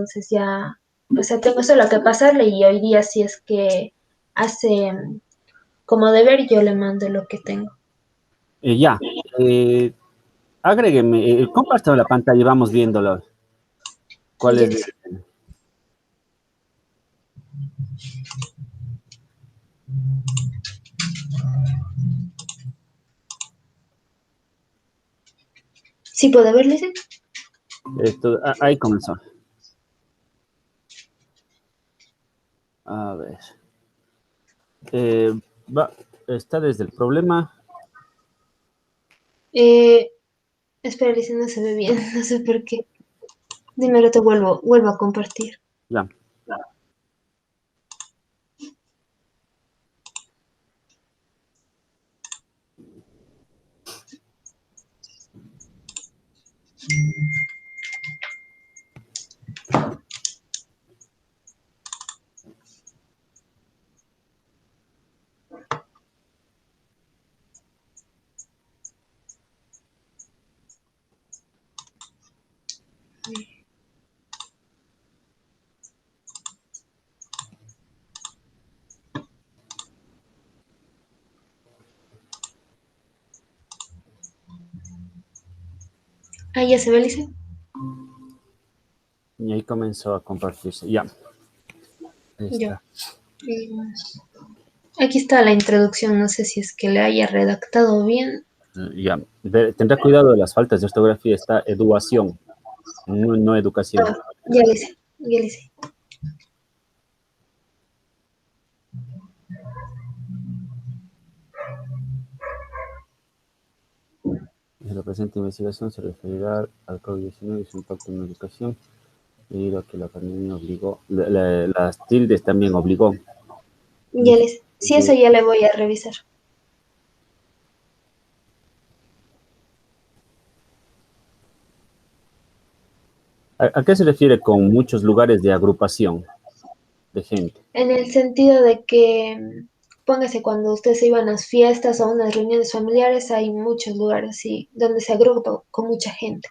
entonces ya, o sea, tengo solo que pasarle y hoy día si es que hace como deber, yo le mando lo que tengo. Ya, eh, agrégueme, compártame la pantalla y vamos viéndolo. ¿Cuál Ya es? dice. ¿Sí puede verle? Sí. Esto, ahí comenzó. A ver. Eh, va, está desde el problema. Eh, espera, si no se ve bien, no sé por qué. Dímelo, te vuelvo a compartir. Ya. Ah, ya se ve, Alicia. Y ahí comenzó a compartirse. Ya. Ahí Yo. está. Aquí está la introducción, no sé si es que le haya redactado bien. Ya. Tendrá cuidado de las faltas de ortografía. Está educación, no, no educación. Ah, ya le hice, ya le hice. La presente investigación se referirá al COVID-19 y su impacto en la educación, debido a que la pandemia obligó, las tildes también obligó. Ya le hice. Sí, eso ya le voy a revisar. ¿A qué se refiere con muchos lugares de agrupación de gente? En el sentido de que, póngase, cuando ustedes se iban a las fiestas o a unas reuniones familiares, hay muchos lugares así donde se agrupa con mucha gente.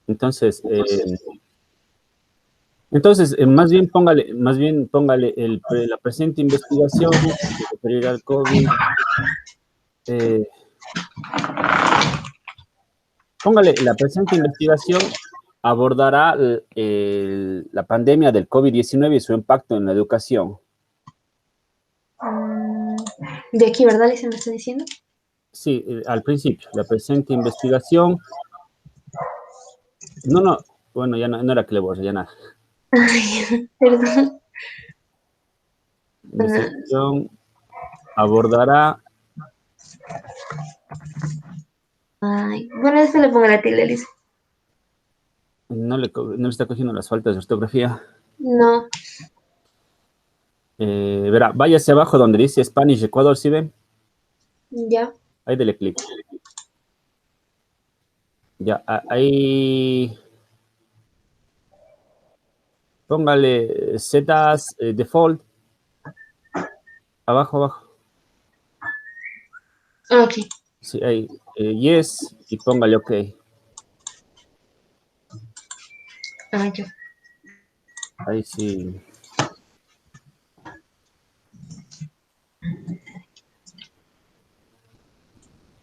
Entonces, más bien póngale la presente investigación, se referirá al COVID, eh, póngale la presente investigación abordará la pandemia del COVID-19 y su impacto en la educación. Mm, de aquí, ¿verdad, Alicia, me está diciendo? Sí, al principio, la presente investigación, no, no, bueno, ya no, no era que le borre, ya nada. Ay, perdón. Bueno, Investigación abordará, ay, bueno, después le pongo la tilde, Alicia. no le está cogiendo las faltas de ortografía. No, Verá, váyase abajo donde dice Spanish Ecuador, ¿sí ven? ya. Ahí dele clic. Ya, ahí póngale setas default, abajo, abajo. Ok, Sí, ahí, yes, y póngale OK. ah, yo. Ahí sí.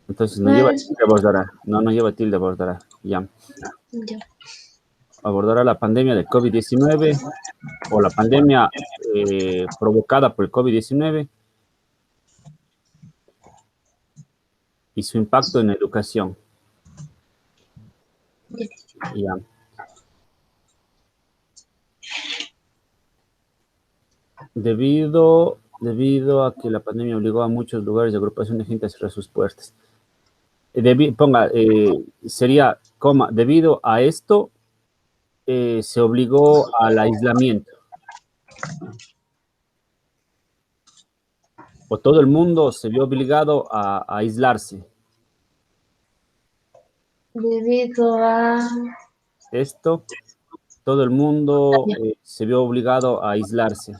Entonces no lleva Ah, tilde, abordará. No, no lleva tilde, abordará. Ya. ya. Abordará la pandemia del COVID-19 o la pandemia provocada por el COVID-19 y su impacto en la educación. Ya. Debido a que la pandemia obligó a muchos lugares de agrupación de gente a cerrar sus puertas. Ponga, sería, coma, debido a esto se obligó al aislamiento. O todo el mundo se vio obligado a aislarse. Debido a... Esto, todo el mundo se vio obligado a aislarse.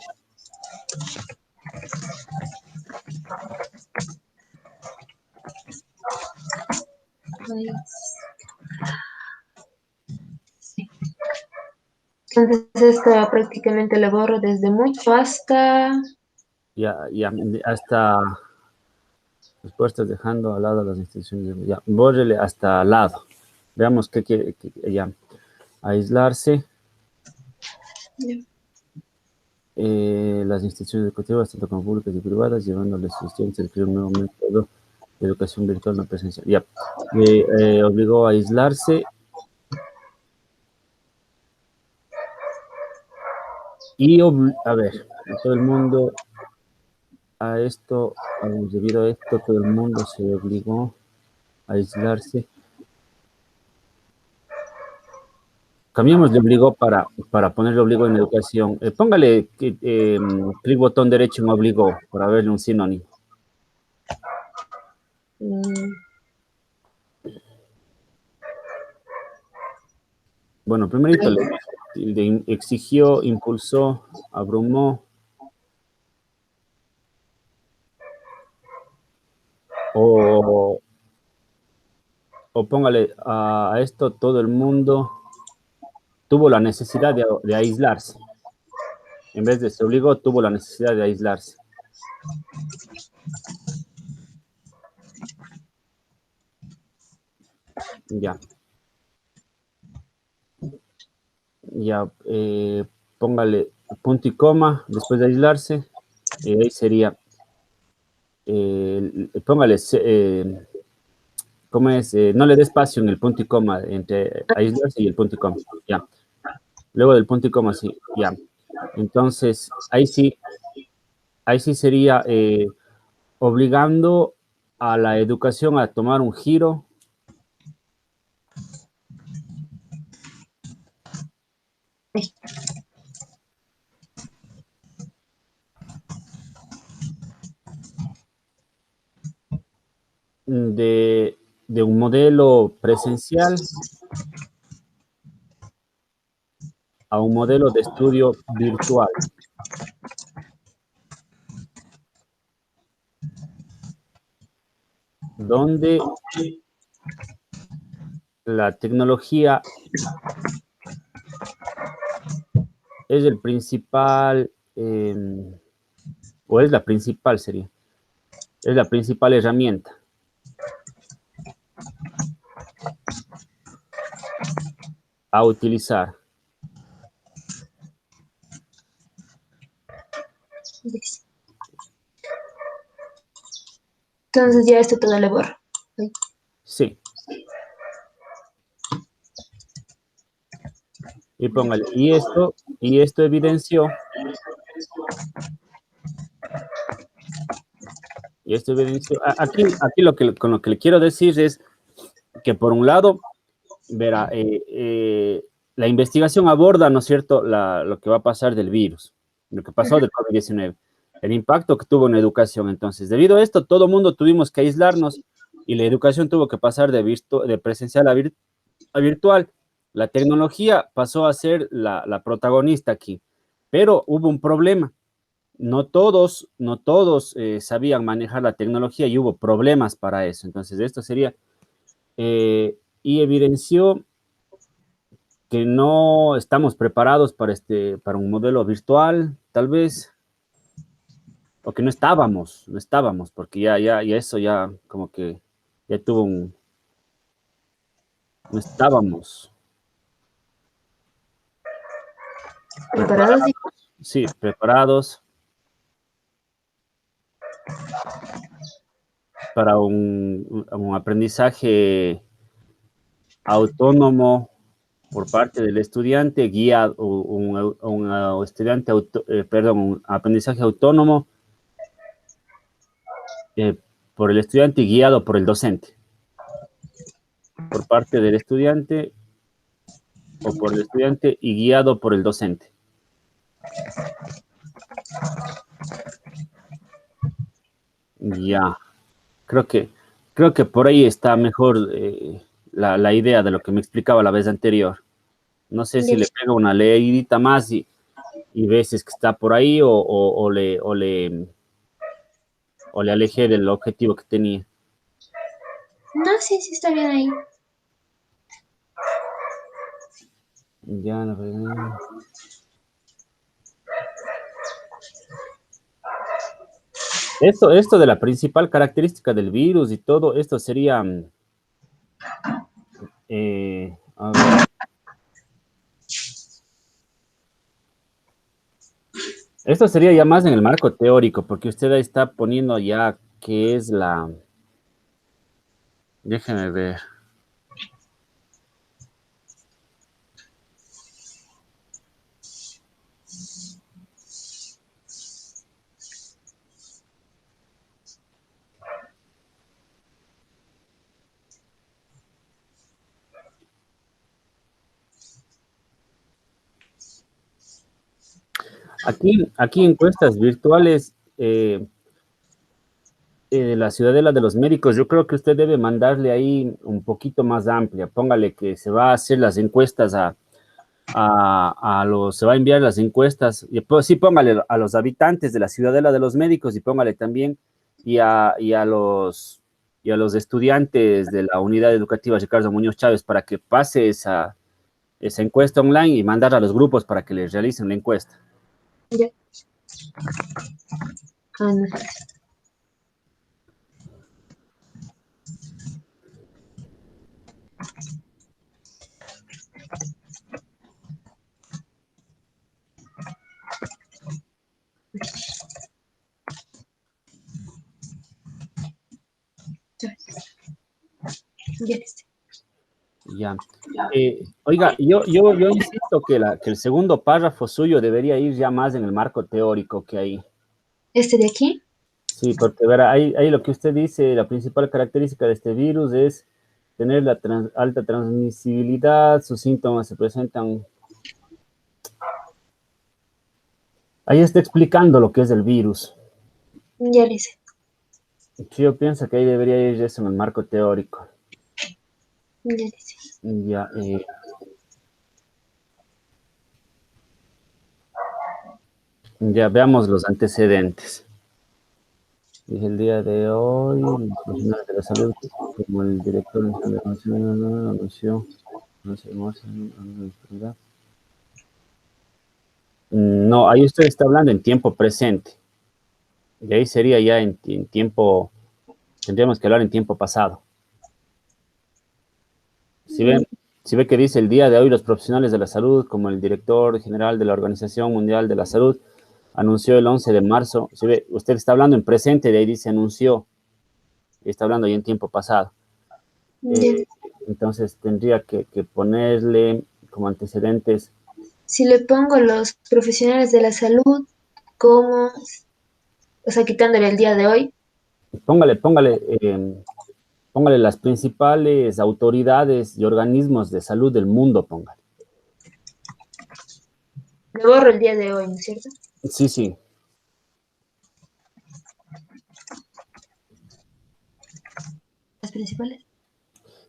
Ay, sí. Entonces esto prácticamente lo borro desde mucho hasta... Ya, hasta después estás dejando al lado las instituciones. Ya, bórrele hasta al lado. Veamos qué quiere, ya. Aislarse. Las instituciones educativas, tanto como públicas y privadas, llevando a los estudiantes a adquirir un nuevo método de educación virtual no presencial. Ya, obligó a aislarse y, a ver, todo el mundo a esto, debido a esto, todo el mundo se obligó a aislarse. Cambiamos de obligó para ponerle obligó en educación. Póngale clic botón derecho en obligó para verle un sinónimo. mm, Bueno, primerito le exigió, impulsó, abrumó, o, o póngale a esto, todo el mundo tuvo la necesidad de aislarse. En vez de se obligó, tuvo la necesidad de aislarse. Ya, ya, póngale punto y coma después de aislarse. Ahí sería, póngale, ¿cómo es? No le dé espacio en el punto y coma entre aislarse y el punto y coma. Ya. Luego del punto y coma, sí, ya. Entonces, ahí sí sería obligando a la educación a tomar un giro de un modelo presencial a un modelo de estudio virtual, donde la tecnología es el principal, o es la principal, sería, es la principal herramienta a utilizar. entonces ya esto todo lo borro. Sí, y póngale, y esto evidenció, aquí con lo que le quiero decir es que por un lado, verá, la investigación aborda, ¿no es cierto?, lo que va a pasar del virus, lo que pasó del COVID-19, el impacto que tuvo en la educación. Entonces, debido a esto, todo el mundo tuvimos que aislarnos y la educación tuvo que pasar de presencial a virtual. La tecnología pasó a ser la protagonista aquí, pero hubo un problema. No todos sabían manejar la tecnología y hubo problemas para eso. Entonces, esto sería, y evidenció que no estamos preparados para un modelo virtual, tal vez, o que no estábamos, porque ya eso ya como que ya tuvo no estábamos Preparados y preparados, sí, preparados para un aprendizaje autónomo por parte del estudiante, guía un estudiante, perdón, un aprendizaje autónomo eh, por el estudiante y guiado por el docente, por parte del estudiante o por el estudiante y guiado por el docente. Ya, creo que, creo que por ahí está mejor la idea de lo que me explicaba la vez anterior. No sé si le pego una leidita más y veces que está por ahí o le alejé del objetivo que tenía. no, sí, sí está bien ahí. Ya, esto de la principal característica del virus y todo esto sería, a ver, esto sería ya más en el marco teórico, porque usted ahí está poniendo ya qué es la, déjeme ver. Aquí encuestas virtuales de la Ciudadela de los Médicos, yo creo que usted debe mandarle ahí un poquito más amplia. Póngale que se va a hacer las encuestas se va a enviar las encuestas, y pues sí, póngale a los habitantes de la Ciudadela de los Médicos y póngale también y a los estudiantes de la unidad educativa Ricardo Muñoz Chávez para que pase esa encuesta online y mandar a los grupos para que les realicen la encuesta. Ya. Ah, no. Ya. Ya listo. Ya. Oiga, yo insisto que el segundo párrafo suyo debería ir ya más en el marco teórico que ahí. Este de aquí. Sí, porque verá, ahí lo que usted dice, la principal característica de este virus es tener la alta transmisibilidad, sus síntomas se presentan. Ahí está explicando lo que es el virus. Ya le hice. Sí, yo pienso que ahí debería ir eso en el marco teórico. Ya le hice. Ya, ya veamos los antecedentes. Dije el día de hoy, los profesionales de la salud, como el director nacional de vacunación anunció, no sé, no, ahí usted está hablando en tiempo presente. Y ahí sería ya en tiempo, tendríamos que hablar en tiempo pasado. Si ven, si ve que dice el día de hoy los profesionales de la salud, como el director general de la Organización Mundial de la Salud, anunció el 11 de marzo. Si ve, usted está hablando en presente, de ahí dice anunció, y está hablando ya en tiempo pasado. Ya. Entonces tendría que ponerle como antecedentes. Si le pongo los profesionales de la salud, como, o sea, quitándole el día de hoy, Póngale, póngale, póngale las principales autoridades y organismos de salud del mundo, póngale. le borro el día de hoy, ¿no es cierto? Sí, sí. Las principales.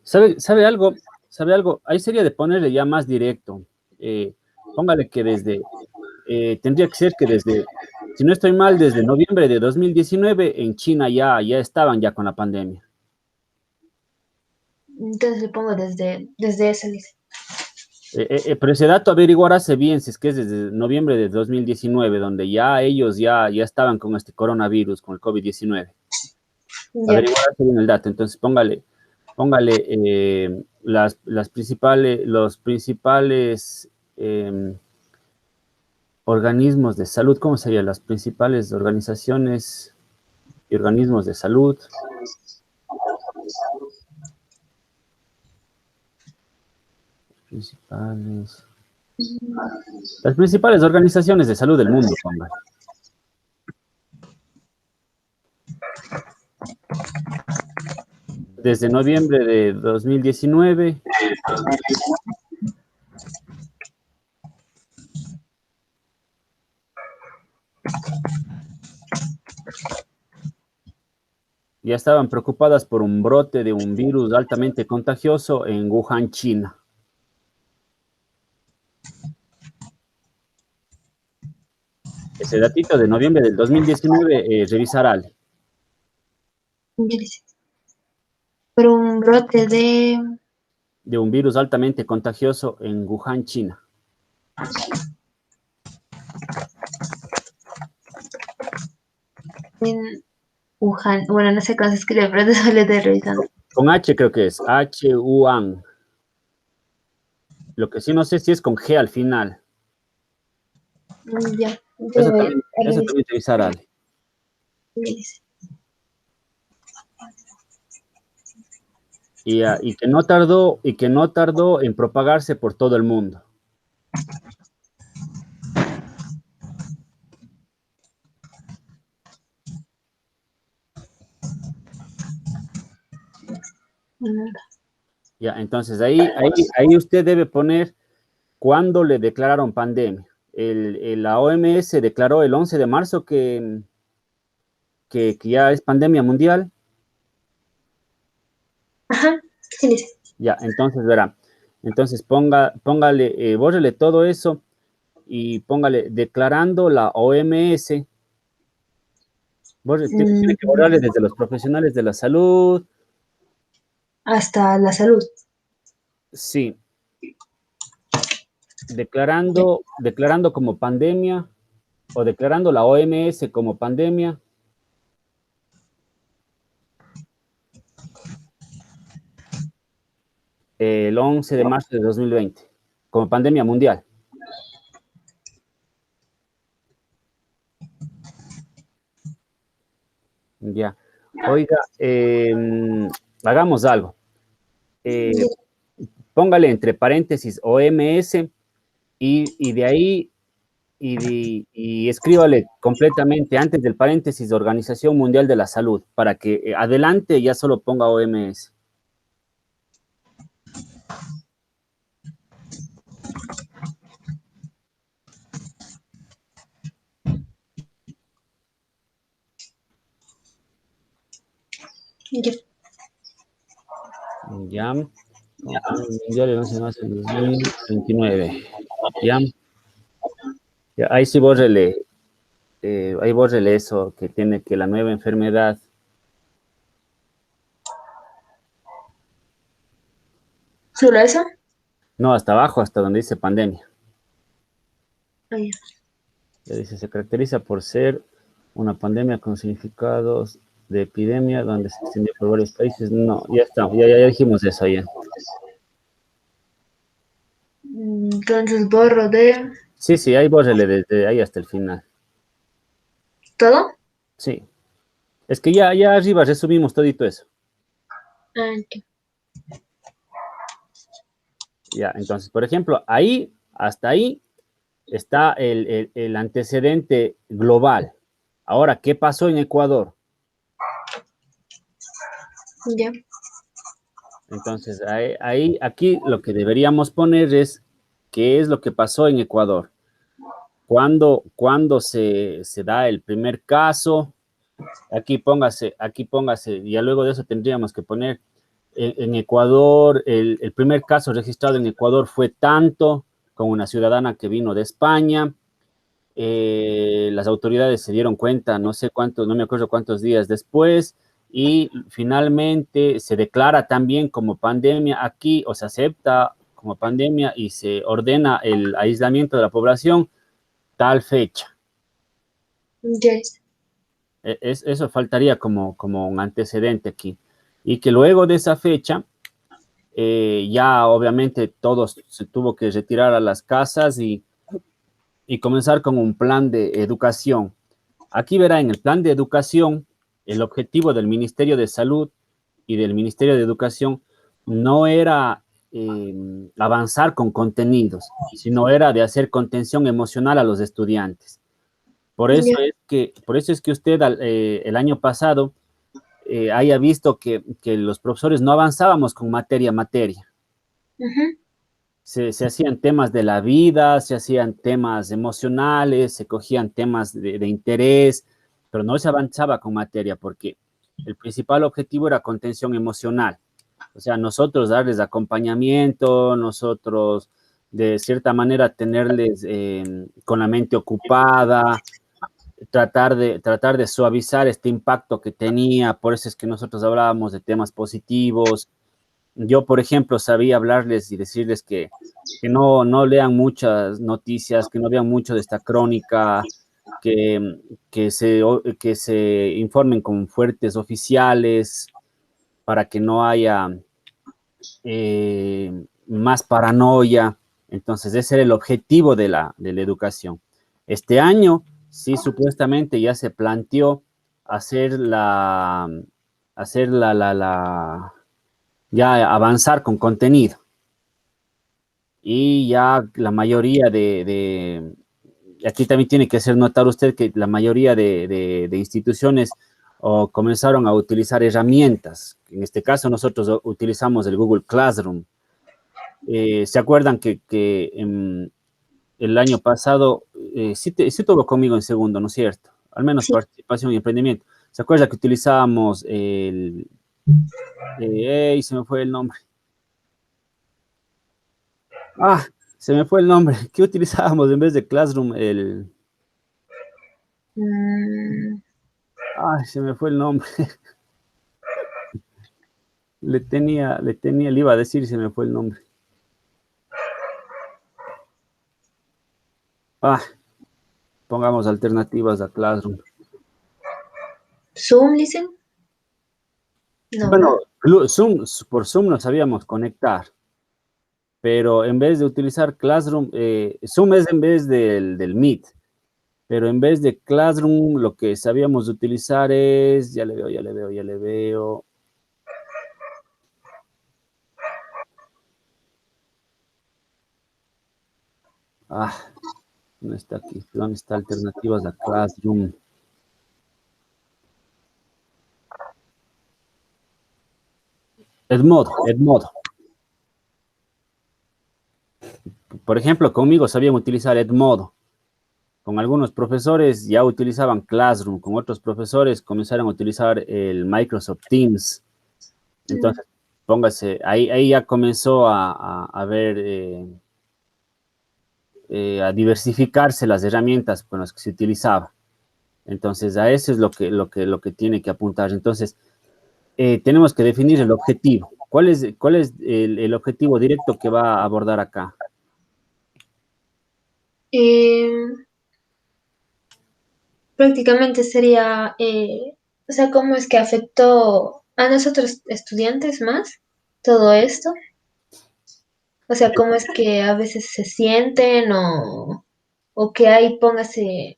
¿Sabe algo? ¿Sabe algo? Ahí sería de ponerle ya más directo. Eh, Póngale que tendría que ser que desde, si no estoy mal, desde noviembre de 2019 en China ya estaban ya con la pandemia. Entonces le pongo desde esa lista. Pero ese dato averiguarse bien si es que es desde noviembre de 2019, donde ya ellos ya estaban con este coronavirus, con el COVID-19. Ya. Averiguarse bien el dato. Entonces póngale las principales, los principales organismos de salud, ¿cómo serían? Las principales organizaciones y organismos de salud. Las principales organizaciones de salud del mundo, pongan. Desde noviembre de 2019. Ya estaban preocupadas por un brote de un virus altamente contagioso en Wuhan, China. Ese datito de noviembre del 2019, revisará. Ya dice. Pero un brote de... De un virus altamente contagioso en Wuhan, China. En Wuhan. Bueno, no sé cómo se escribe, pero eso le estoy revisando. Con H creo que es, H-U-A-N. Lo que sí no sé si es con G al final. Ya, yo voy a Eso revisar. también revisar, Ale. Y que no tardó en propagarse por todo el mundo. Ya, entonces ahí usted debe poner cuándo le declararon pandemia. La OMS declaró el 11 de marzo que ya es pandemia mundial. Ajá, sí, dice. Ya, entonces verá. Entonces póngale, bórrele todo eso y póngale declarando la OMS. Tiene que borrarle desde los profesionales de la salud. Hasta la salud. Sí, Ya. declarando como pandemia o declarando la OMS como pandemia. El 11 de marzo de 2020 como pandemia mundial. Ya. Oiga, hagamos algo. Eh, Póngale entre paréntesis OMS y de ahí y escríbale completamente antes del paréntesis Organización Mundial de la Salud para que adelante ya solo ponga OMS. Ya. Ya. Como pandemia mundial el 11 de marzo del 2029. Ya. Ya. Ahí sí bórrele, ahí bórrele eso que tiene que la nueva enfermedad. ¿Solo eso? No, hasta abajo, hasta donde dice pandemia. Ah, ya. Ya dice, se caracteriza por ser una pandemia con significados de epidemia donde se extendió por varios países. No, ya está, ya dijimos eso ya. Entonces borro de Sí, sí, ahí bórrele desde ahí hasta el final. todo. Sí. Es que ya arriba resumimos todito eso. Ah, ya. Ya, entonces, por ejemplo, ahí, hasta ahí está el antecedente global. Ahora, ¿qué pasó en Ecuador? Ya. Entonces, aquí lo que deberíamos poner es qué es lo que pasó en Ecuador. ¿Cuándo se da el primer caso? Aquí póngase, y ya luego de eso tendríamos que poner en Ecuador, el primer caso registrado en Ecuador fue tanto con una ciudadana que vino de España. Las autoridades se dieron cuenta, no sé cuántos, no me acuerdo cuántos días después, y finalmente se declara también como pandemia aquí, o se acepta como pandemia y se ordena el aislamiento de la población tal fecha. Ya. Eso faltaría como un antecedente aquí. Y que luego de esa fecha, ya obviamente todos se tuvo que retirar a las casas y comenzar con un plan de educación. Aquí verá en el plan de educación, el objetivo del Ministerio de Salud y del Ministerio de Educación no era avanzar con contenidos, sino era de hacer contención emocional a los estudiantes. Ya. Por eso es que usted el año pasado haya visto que los profesores no avanzábamos con materia a materia. Ujú. Se hacían temas de la vida, se hacían temas emocionales, se cogían temas de interés, pero no se avanzaba con materia porque el principal objetivo era contención emocional. O sea, nosotros darles acompañamiento, nosotros de cierta manera tenerles con la mente ocupada, tratar de suavizar este impacto que tenía. Por eso es que nosotros hablábamos de temas positivos, yo, por ejemplo, sabía hablarles y decirles que no lean muchas noticias, que no vean mucho de esta crónica, que, que se informen con fuertes oficiales para que no haya más paranoia. Entonces, ese era el objetivo de la educación. Este año, sí, supuestamente ya se planteó hacer ya avanzar con contenido. Y ya la mayoría aquí también tiene que hacer notar usted que la mayoría de instituciones comenzaron a utilizar herramientas. En este caso, nosotros utilizamos el Google Classroom. ¿Se acuerdan que el año pasado, sí tuvo conmigo en segundo, ¿no es cierto? Al menos Sí. participación y emprendimiento. ¿Se acuerda que utilizábamos se me fue el nombre. Ah, se me fue el nombre. ¿Qué utilizábamos en vez de Classroom? Mm, Se me fue el nombre. Le iba a decir y se me fue el nombre. Ah, pongamos alternativas a Classroom. Zoom, dicen. No, ¿verdad? Bueno, por Zoom nos sabíamos conectar, pero en vez de utilizar Classroom, Zoom es en vez del Meet, pero en vez de Classroom lo que sabíamos utilizar es, ya le veo. Ah, no está aquí. ¿Dónde está alternativas a Classroom? Edmodo. Por ejemplo, conmigo sabían utilizar Edmodo. Con algunos profesores ya utilizaban Classroom, con otros profesores comenzaron a utilizar el Microsoft Teams. Mm. Entonces, póngase, ahí ya comenzó a ver, a diversificarse las herramientas con las que se utilizaba. Entonces, a eso es lo que tiene que apuntar. Entonces, tenemos que definir el objetivo. Cuál es el objetivo directo que va a abordar acá? Eh, Prácticamente sería, o sea, cómo es que afectó a nosotros estudiantes más todo esto. O sea, cómo es que a veces se sienten o que hay, póngase,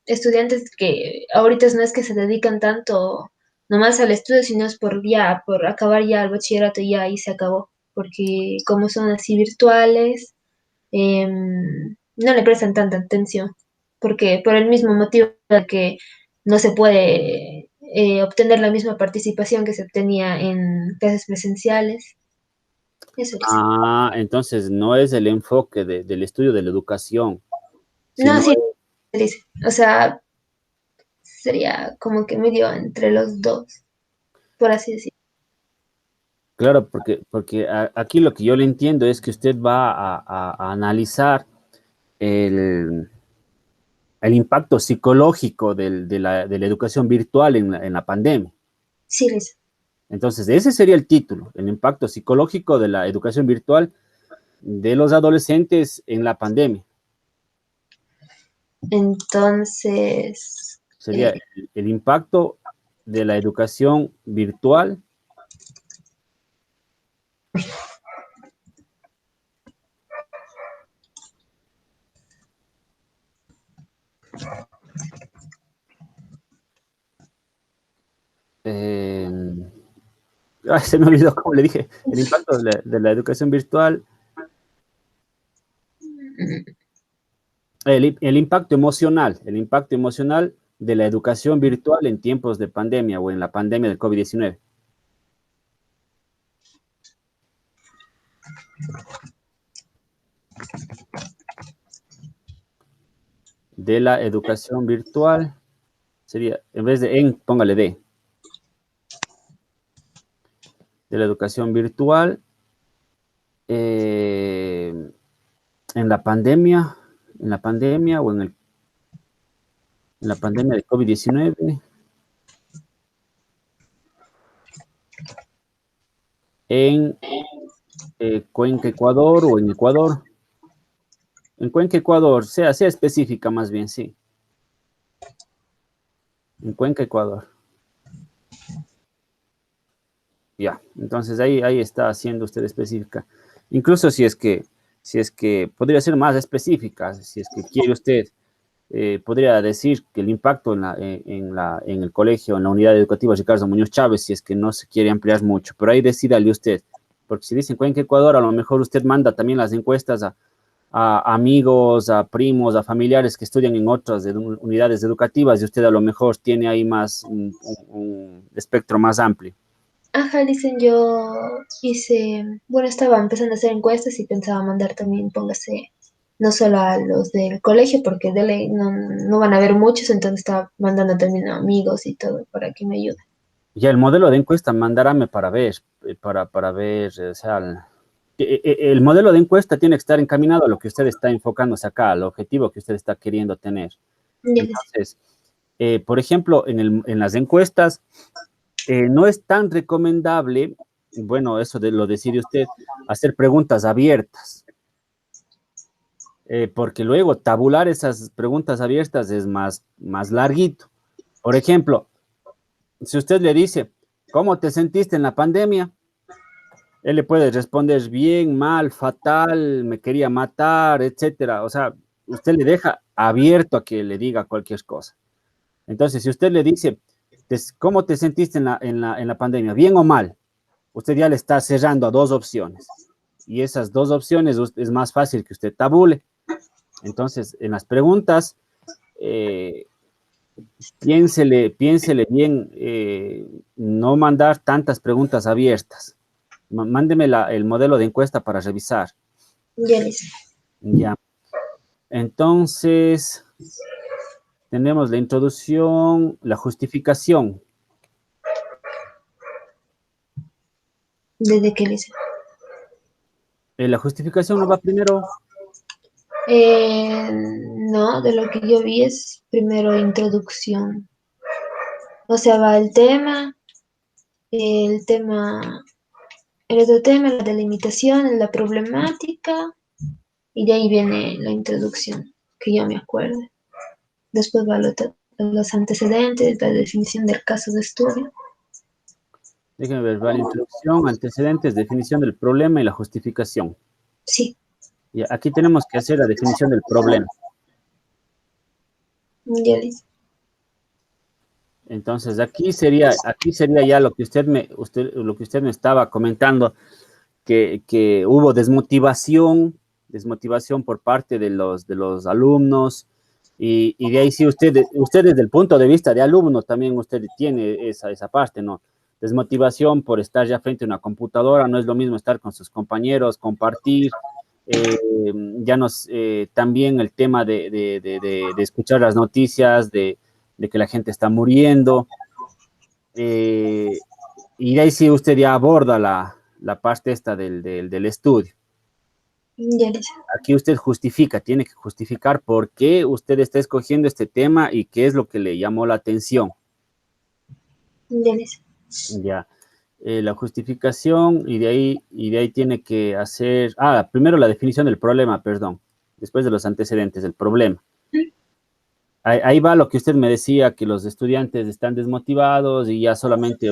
estudiantes que ahorita no es que se dedican tanto nomás al estudio, sino es por acabar ya el bachillerato y ya ahí se acabó. Porque como son así virtuales, no le prestan tanta atención, porque por el mismo motivo de que no se puede obtener la misma participación que se obtenía en clases presenciales. Eso es. Entonces no es el enfoque del estudio de la educación, No, sino sí, se dice. O sea, sería como que medio entre los dos, por así decirlo. claro, porque aquí lo que yo le entiendo es que usted va a analizar el, el impacto psicológico de la educación virtual en la pandemia. Sí, Liz. Entonces, ese sería el título, el impacto psicológico de la educación virtual de los adolescentes en la pandemia. Entonces, Sería el impacto de la educación virtual. eh, Se me olvidó cómo le dije, el impacto de la educación virtual, el impacto emocional de la educación virtual en tiempos de pandemia o en la pandemia del COVID-19. De la educación virtual, sería, en vez de póngale de la educación virtual eh, en la pandemia o en la pandemia de COVID-19. en Cuenca, Ecuador o en Ecuador. En Cuenca, Ecuador, sea específica más bien, sí. En Cuenca, Ecuador. Ya, entonces ahí está siendo usted específica. Incluso si es que podría ser más específica, si es que quiere usted, podría decir que el impacto en el colegio, en la unidad educativa Ricardo Muñoz Chávez, si es que no se quiere ampliar mucho, pero ahí decídale usted, porque si dicen Cuenca, Ecuador, a lo mejor usted manda también las encuestas a amigos, a primos, a familiares que estudian en otras unidades educativas y usted a lo mejor tiene ahí más un espectro más amplio. Ajá, dicen, yo hice, bueno, estaba empezando a hacer encuestas y pensaba mandar también, póngase, no solo a los del colegio, porque de ley no van a haber muchos, entonces estaba mandando también a amigos y todo para que me ayuden. Ya el modelo de encuesta mandarame para ver, o sea, el modelo de encuesta tiene que estar encaminado a lo que usted está enfocándose acá, al objetivo que usted está queriendo tener. Ya les, Entonces, por ejemplo, en las encuestas, no es tan recomendable, bueno, eso lo decide usted, hacer preguntas abiertas, porque luego tabular esas preguntas abiertas es más larguito. Por ejemplo, si usted le dice, ¿cómo te sentiste en la pandemia? Él le puede responder bien, mal, fatal, me quería matar, etcétera. O sea, usted le deja abierto a que le diga cualquier cosa. Entonces, si usted le dice, ¿cómo te sentiste en la pandemia? ¿Bien o mal? Usted ya le está cerrando a dos opciones. Y esas dos opciones es más fácil que usted tabule. Entonces, en las preguntas, eh, piénsele bien, no mandar tantas preguntas abiertas. Mándeme el modelo de encuesta para revisar. ya les. Ya. Entonces, tenemos la introducción, la justificación. ¿Desde qué les? La justificación no va primero. No, de lo que yo vi es primero introducción. O sea, va el tema, el otro tema, la delimitación, la problemática, y de ahí viene la introducción, que yo me acuerdo. Después va los antecedentes, la definición del caso de estudio. Déjenme ver, va la introducción, antecedentes, definición del problema y la justificación. Sí, Y aquí tenemos que hacer la definición del problema. ya dice. Entonces, aquí sería ya lo que usted me estaba comentando, que hubo desmotivación por parte de los alumnos, y de ahí sí usted desde el punto de vista de alumno también usted tiene esa parte, ¿no? Desmotivación por estar ya frente a una computadora, no es lo mismo estar con sus compañeros, compartir, eh, también el tema de escuchar las noticias, de que la gente está muriendo, eh, y de ahí sí usted ya aborda la parte esta del estudio. Ya dice. Aquí usted justifica, tiene que justificar por qué usted está escogiendo este tema y qué es lo que le llamó la atención. Ya dice. Ya. La justificación y de ahí tiene que hacer, primero la definición del problema, perdón, después de los antecedentes, del problema. Ahí va lo que usted me decía, que los estudiantes están desmotivados y ya solamente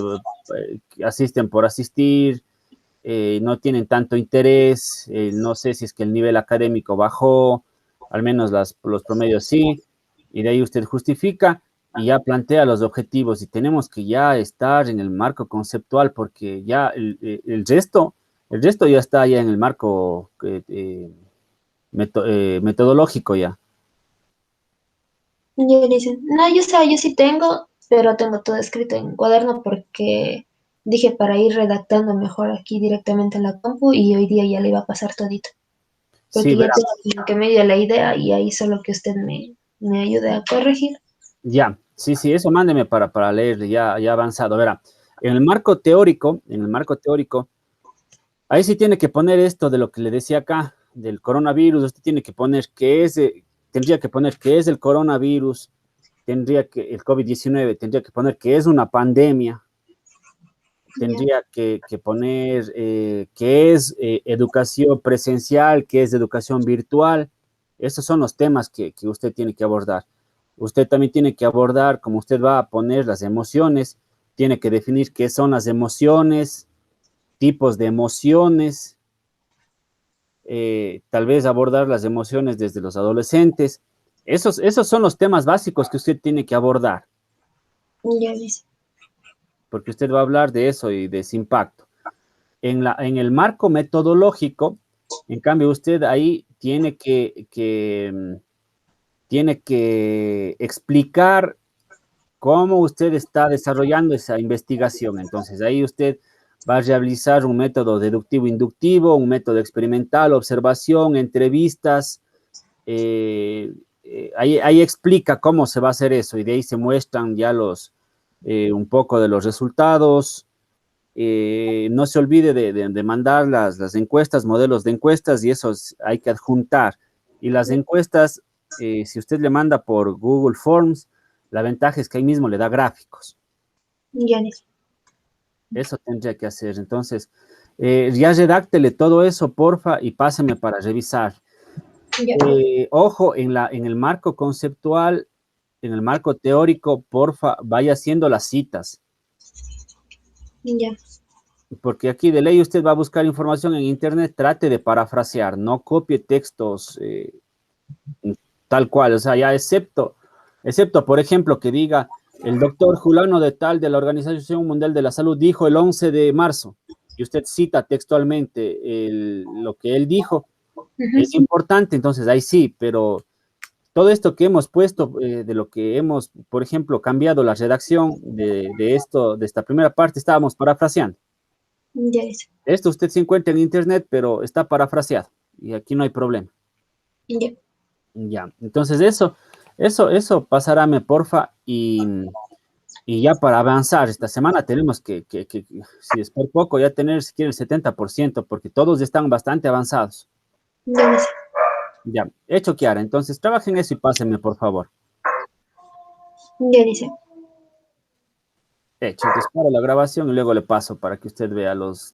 asisten por asistir, no tienen tanto interés, no sé si es que el nivel académico bajó, al menos los promedios sí, y de ahí usted justifica y ya plantea los objetivos y tenemos que ya estar en el marco conceptual porque ya el resto ya está ya en el marco metodológico ya. Ya dice. No, yo sé, yo sí tengo, pero tengo todo escrito en cuaderno porque dije para ir redactando mejor aquí directamente en la compu y hoy día ya le iba a pasar todito. Sí, Porque ya verá, tengo como que medio la idea y ahí solo que usted me ayude a corregir. ya, sí, eso mándeme para leer ya avanzado. Verá, en el marco teórico, ahí sí tiene que poner esto de lo que le decía acá, del coronavirus. Usted tiene que poner tendría que poner qué es el coronavirus, el COVID-19, tendría que poner que es una pandemia, Ya, tendría que poner qué es educación presencial, qué es educación virtual. Esos son los temas que usted tiene que abordar. Usted también tiene que abordar, como usted va a poner las emociones, tiene que definir qué son las emociones, tipos de emociones, tal vez abordar las emociones desde los adolescentes. Esos son los temas básicos que usted tiene que abordar, ya dice. porque usted va a hablar de eso y de ese impacto. En el marco metodológico, en cambio, usted ahí tiene que explicar cómo usted está desarrollando esa investigación. Entonces, ahí usted va a realizar un método deductivo-inductivo, un método experimental, observación, entrevistas. Ahí explica cómo se va a hacer eso y de ahí se muestran ya un poco de los resultados. No se olvide de mandar las encuestas, modelos de encuestas y esos hay que adjuntar. Y las encuestas, si usted le manda por Google Forms, la ventaja es que ahí mismo le da gráficos. Ya dice. Eso tendría que hacer. Entonces, ya redáctele todo eso, porfa, y páseme para revisar. Ya, Ojo, en el marco conceptual, en el marco teórico, porfa, vaya haciendo las citas. ya, Porque aquí de ley usted va a buscar información en internet, trate de parafrasear, no copie textos tal cual, o sea, ya excepto, por ejemplo, que diga el doctor Julano de tal de la Organización Mundial de la Salud dijo el 11 de marzo y usted cita textualmente lo que él dijo, ujú, es importante, entonces ahí sí, pero todo esto que hemos puesto, de lo que hemos, por ejemplo, cambiado la redacción de esto, de esta primera parte, estábamos parafraseando. ya dice. Esto usted se encuentra en internet, pero está parafraseado y aquí no hay problema. Ya, Ya, entonces eso pasárame, porfa, y ya para avanzar, esta semana tenemos si es por poco, ya tener si quiere el 70%, porque todos están bastante avanzados. ya dice. Ya, hecho, Kiara, entonces trabajen eso y pásenme, por favor. Ya dice. Hecho, entonces paro la grabación y luego le paso para que usted vea los